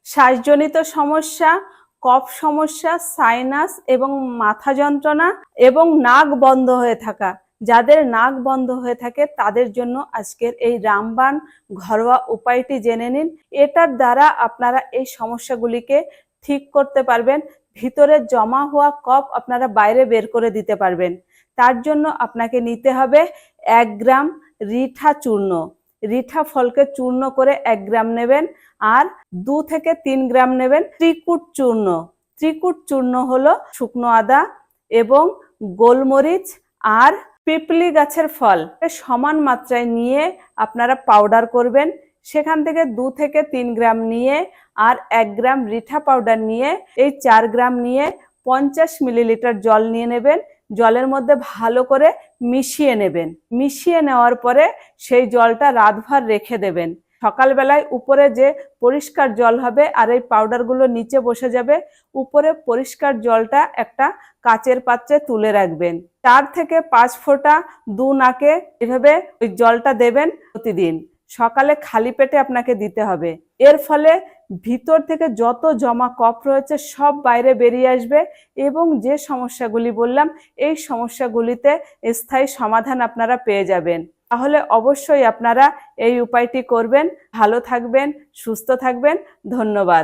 শ্বাসজনিত সমস্যা, কফ সমস্যা, সাইনাস এবং মাথা যন্ত্রণা এবং নাক বন্ধ হয়ে থাকা, যাদের নাক বন্ধ হয়ে থাকে তাদের জন্য আজকের এই রামবাণ ঘরোয়া উপায়টি জেনে নিন। এটার দ্বারা আপনারা এই সমস্যাগুলিকে ঠিক করতে পারবেন। ভিতরে জমা হওয়া কফ আপনারা বাইরে বের করে দিতে পারবেন। তার জন্য আপনাকে নিতে হবে 1 গ্রাম রিঠা চূর্ণ। রিঠা ফলকে চূর্ণ করে 1 গ্রাম নেবেন, আর 2 থেকে 3 গ্রাম নেবেন ত্রিকুট চূর্ণ। ত্রিকুট চূর্ণ হলো শুকনো আদা এবং গোলমরিচ আর পিপলি গাছের ফল সমান মাত্রায় নিয়ে আপনারা পাউডার করবেন। সেখান থেকে 2 থেকে 3 গ্রাম নিয়ে আর 1 গ্রাম রিঠা পাউডার নিয়ে এই 4 গ্রাম নিয়ে 50 মিলিলিটার জল নিয়ে নেবেন। জলের মধ্যে ভালো করে মিশিয়ে নেবেন। মিশিয়ে নেওয়ার পরে সেই জলটা রাতভর রেখে দেবেন। সকালবেলায় উপরে যে পরিষ্কার জল হবে আর এই পাউডারগুলো নিচে বসে যাবে, উপরে পরিষ্কার জলটা একটা কাচের পাত্রে তুলে রাখবেন। 4 থেকে 5 ফোঁটা দু নাকে এভাবে ওই জলটা দেবেন প্রতিদিন। সকালে খালি পেটে আপনাকে দিতে হবে। এর ফলে ভিতর থেকে যত জমা কফ রয়েছে সব বাইরে বেরিয়ে আসবে এবং যে সমস্যাগুলি বললাম এই সমস্যাগুলিতে স্থায়ী সমাধান আপনারা পেয়ে যাবেন। তাহলে অবশ্যই আপনারা এই উপায়টি করবেন। ভালো থাকবেন, সুস্থ থাকবেন। ধন্যবাদ।